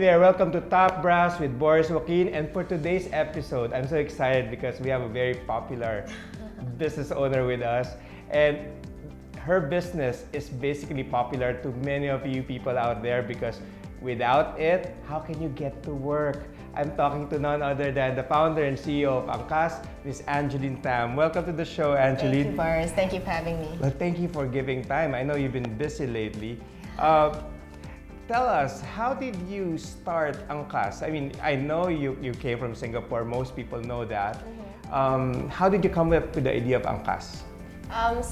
there, welcome to Top Brass with Boris Joaquin. And for today's episode, I'm so excited because we have a very popular business owner with us. And her business is basically popular to many of you people out there because without it, how can you get to work? I'm talking to none other than the founder and CEO of Angkas, Miss Angeline Tham. Welcome to the show, Angeline. Thank you, Boris. Thank you for having me. Well, thank you for giving time. I know you've been busy lately. Tell us, how did you start Angkas? I mean, I know you came from Singapore. Most people know that. How did you come up with the idea of Angkas? I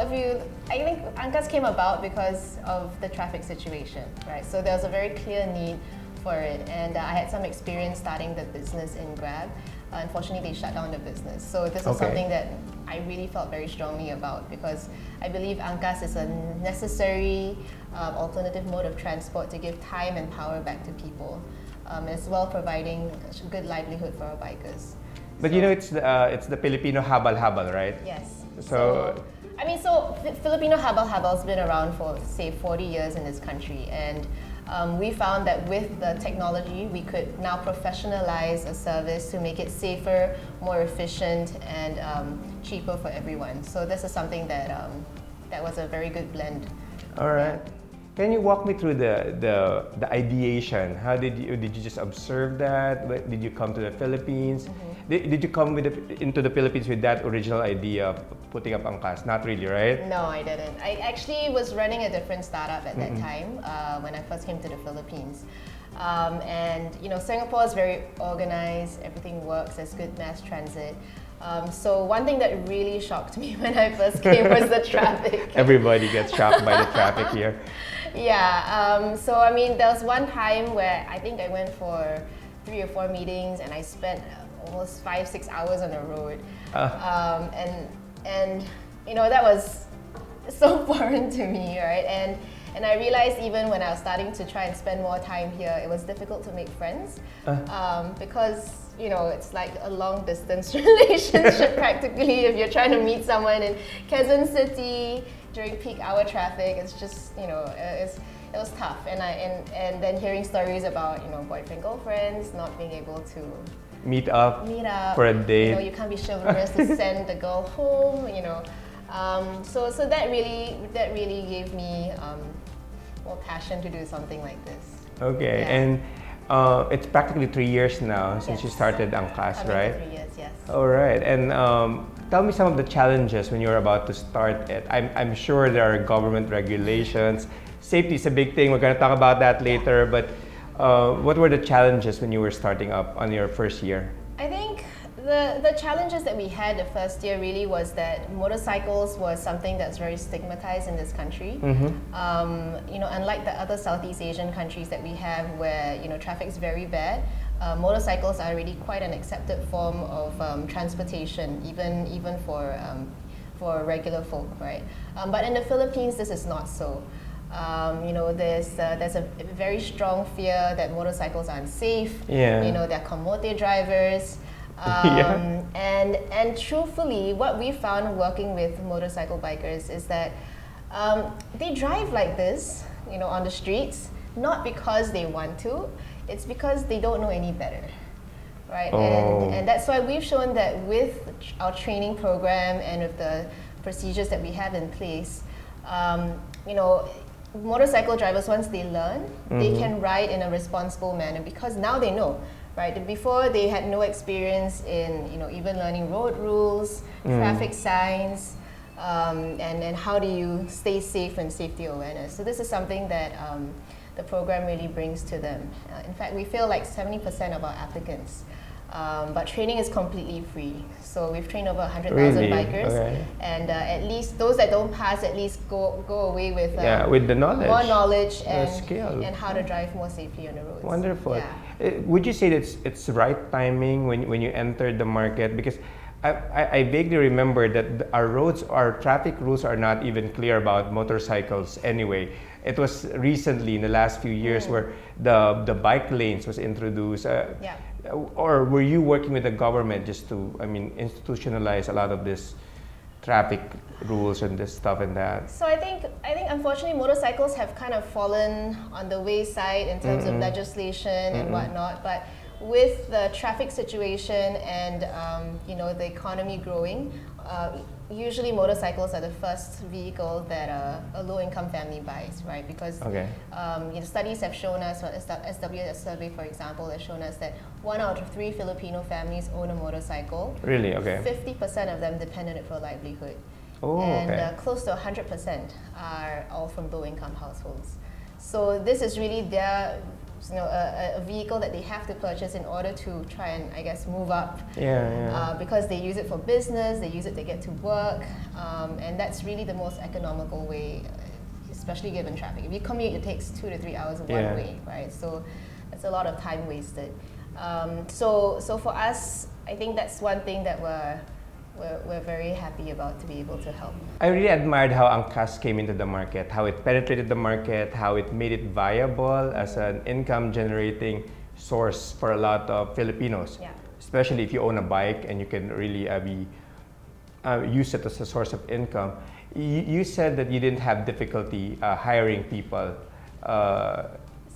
think Angkas came about because of the traffic situation, right? So there was a very clear need for it, and I had some experience starting the business in Grab. Unfortunately, they shut down the business. So this is something that I really felt very strongly about because I believe Angkas is a necessary alternative mode of transport to give time and power back to people, as well providing a good livelihood for our bikers. But you know, it's the Filipino habal-habal, right? Yes. So Filipino habal-habal's been around for, say, 40 years in this country, and we found that with the technology, we could now professionalize a service to make it safer, more efficient, and cheaper for everyone. So this is something that that was a very good blend. All right. Can you walk me through the ideation? How did you just observe that? Did you come to the Philippines? Did you come into the Philippines with that original idea of putting up Angkas? Not really, right? No, I didn't. I actually was running a different startup at that time when I first came to the Philippines. And you know, Singapore is very organized. Everything works. There's good mass transit. So one thing that really shocked me when I first came was the traffic. Everybody gets shocked by the traffic here. Yeah. So I mean, there was one time where I think I went for 3 or 4 meetings, and I spent almost 5-6 hours on the road. And you know, that was so foreign to me, right? And I realized even when I was starting to try and spend more time here, it was difficult to make friends because, you know, it's like a long distance relationship practically. If you're trying to meet someone in Quezon City during peak hour traffic, it's just, you know, it was tough. And then hearing stories about, you know, boyfriend girlfriends not being able to meet up for a date. You know, you can't be chivalrous to send the girl home. You know, so that really gave me more passion to do something like this. Okay, yeah. And it's practically 3 years now since you started Angkas, right? 3 years, yes. All right, and tell me some of the challenges when you were about to start it. I'm sure there are government regulations. Safety is a big thing. We're going to talk about that later, but what were the challenges when you were starting up on your first year? I think the challenges that we had the first year really was that motorcycles was something that's very stigmatized in this country. You know, unlike the other Southeast Asian countries that we have where, you know, traffic is very bad, motorcycles are really quite an accepted form of transportation, even for regular folk, right? But in the Philippines, this is not so. You know, there's a very strong fear that motorcycles are unsafe. Yeah. You know, they're kamote drivers. And truthfully, what we found working with motorcycle bikers is that they drive like this, you know, on the streets, not because they want to, it's because they don't know any better, right? And that's why we've shown that with our training program and with the procedures that we have in place, you know, motorcycle drivers, once they learn, they can ride in a responsible manner because now they know, right? Before they had no experience in, you know, even learning road rules, traffic signs, and how do you stay safe and safety awareness. So this is something that the program really brings to them. In fact, we feel like 70% of our applicants. But training is completely free. So we've trained over 100,000 bikers, and at least those that don't pass, at least go away with the knowledge, more knowledge and skill, and how to drive more safely on the roads. Wonderful. Yeah. Would you say that it's the right timing when you entered the market? Because I vaguely remember that our traffic rules are not even clear about motorcycles anyway. It was recently in the last few years where the bike lanes was introduced. Or were you working with the government just to, I mean, institutionalize a lot of this traffic rules and this stuff and that? So I think unfortunately motorcycles have kind of fallen on the wayside in terms of legislation and whatnot. But with the traffic situation and the economy growing, usually motorcycles are the first vehicle that a low-income family buys, right? Because studies have shown us, or SWS survey, for example, has shown us that 1 out of 3 Filipino families own a motorcycle. Really? Okay. 50% of them depend on it for a livelihood. Oh, and close to 100% are all from low-income households. So this is really their a vehicle that they have to purchase in order to try and, I guess, move up. Because they use it for business, they use it to get to work, and that's really the most economical way, especially given traffic. If you commute, it takes 2 to 3 hours one way, right? So that's a lot of time wasted. So for us, I think that's one thing that we're very happy about, to be able to help. I really admired how Angkas came into the market, how it penetrated the market, how it made it viable as an income-generating source for a lot of Filipinos. Yeah. Especially if you own a bike and you can really use it as a source of income. You said that you didn't have difficulty hiring people.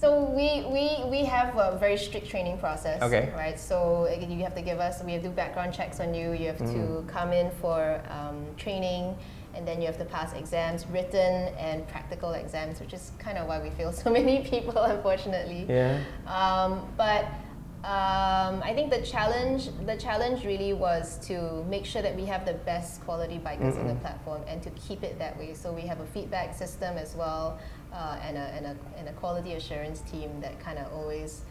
So we have a very strict training process, Okay. right? So you have to we do background checks on you. You have to come in for training, and then you have to pass exams, written and practical exams, which is kind of why we fail so many people, unfortunately. Yeah. But I think the challenge really was to make sure that we have the best quality bikers on the platform, and to keep it that way. So we have a feedback system as well, and a quality assurance team that kind of always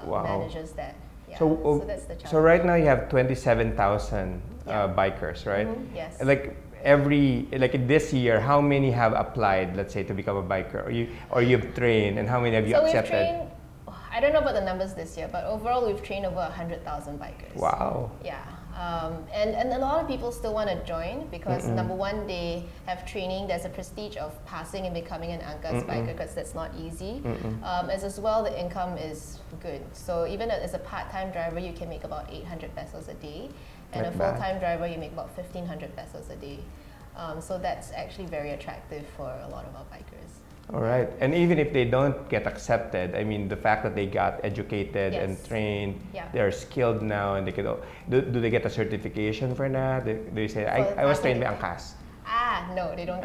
manages that. Yeah. So that's the challenge. So right now you have 27,000 bikers, right? Yes. Like this year, how many have applied, let's say, to become a biker, or you've trained, and how many have you accepted? We've trained, I don't know about the numbers this year, but overall we've trained over 100,000 bikers. Wow. Yeah. And a lot of people still want to join because number one, they have training. There's a prestige of passing and becoming an Angkas biker, because that's not easy. As well, the income is good. So even as a part-time driver, you can make about 800 pesos a day, and Not a bad. full-time driver, you make about 1,500 pesos a day. So that's actually very attractive for a lot of our bikers. All right. And even if they don't get accepted, I mean, the fact that they got educated and trained, they're skilled now, and they can. Do they get a certification for that? Do they say, I was trained by Angkas? No, they don't.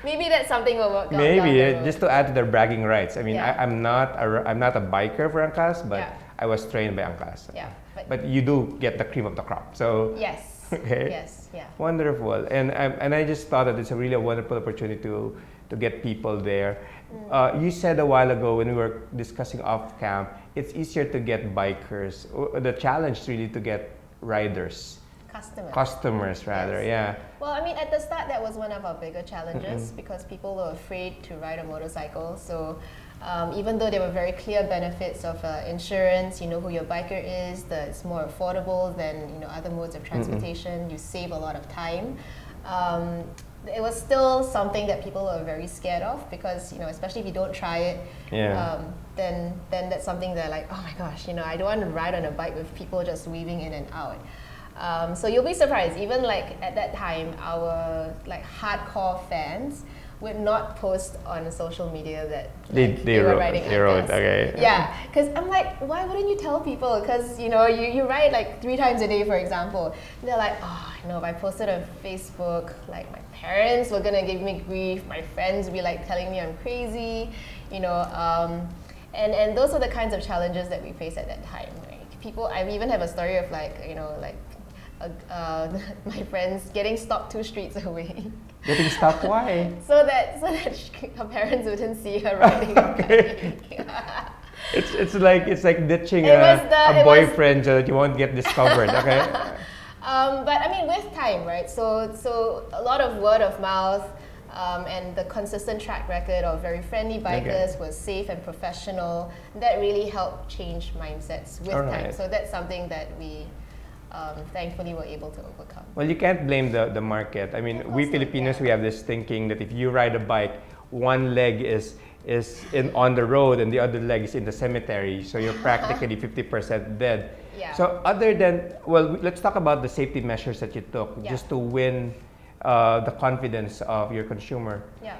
Maybe that's something we'll work on. Maybe just to add to their bragging rights. I mean, I'm not a biker for Angkas, but I was trained by Angkas. Yeah. But you do get the cream of the crop. So yes. Okay. Yes. Yeah. Wonderful. And I just thought that it's a really wonderful opportunity to get people there. You said a while ago when we were discussing off cam, it's easier to get bikers. The challenge is really to get riders. Customers rather, yeah. Well, I mean, at the start, that was one of our bigger challenges because people were afraid to ride a motorcycle. So even though there were very clear benefits of insurance, you know who your biker is, that it's more affordable than other modes of transportation, you save a lot of time. It was still something that people were very scared of because, especially if you don't try it, then that's something that like, oh my gosh, I don't want to ride on a bike with people just weaving in and out. So you'll be surprised, even like at that time, our like hardcore fans would not post on social media that they were riding Angkas. Okay. Yeah, because I'm like, why wouldn't you tell people? Because you ride like 3 times a day, for example. And they're like, oh, if I posted on Facebook, like my parents were gonna give me grief. My friends would be like telling me I'm crazy, and those are the kinds of challenges that we faced at that time. Right? I even have a story of my friends getting stopped 2 streets away. Getting stopped? Why? so that her parents wouldn't see her riding a bike. It's like ditching a boyfriend so that you won't get discovered. Okay. But I mean, with time, right? So a lot of word of mouth and the consistent track record of very friendly bikers who are safe and professional, that really helped change mindsets with time. So that's something that we thankfully were able to overcome. Well, you can't blame the market. I mean, we Filipinos, we have this thinking that if you ride a bike, one leg is is on the road and the other leg is in the cemetery. So you're practically 50% dead. Yeah. So other than, well, let's talk about the safety measures that you took just to win the confidence of your consumer. Yeah.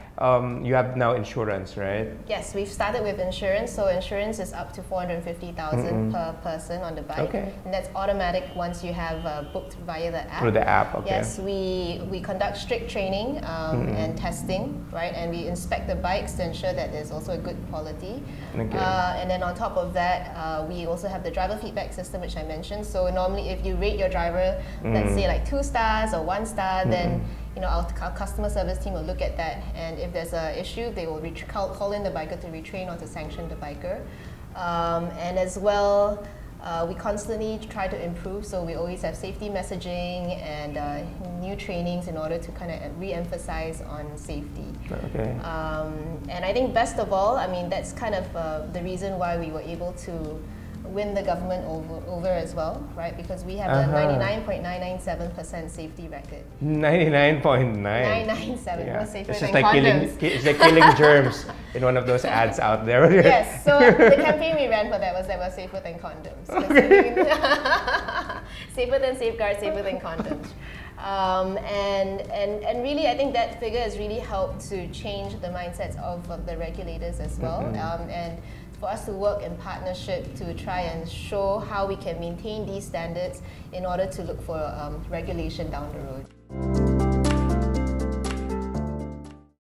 You have now insurance, right? Yes, we've started with insurance. So insurance is up to 450,000 per person on the bike. Okay. And that's automatic once you have booked via the app. Through the app, okay. Yes, we conduct strict training and testing, right? And we inspect the bikes to ensure that there's also a good quality. Okay. And then on top of that, we also have the driver feedback system, which I mentioned. So normally if you rate your driver, let's say like 2 stars or 1 star, then our customer service team will look at that, and if there's an issue, they will call in the biker to retrain or to sanction the biker. And as well, we constantly try to improve, so we always have safety messaging and new trainings in order to kind of re-emphasize on safety. Okay. And I think best of all, I mean, that's kind of the reason why we were able to win the government over as well, right? Because we have a 99.997% safety record. 99.9. 997, more safer It's than just like condoms. it's like killing germs in one of those ads out there. Yes, so the campaign we ran for that was safer than condoms. Safer than safeguards, safer than condoms. And really, I think that figure has really helped to change the mindsets of the regulators as well. And for us to work in partnership to try and show how we can maintain these standards in order to look for regulation down the road.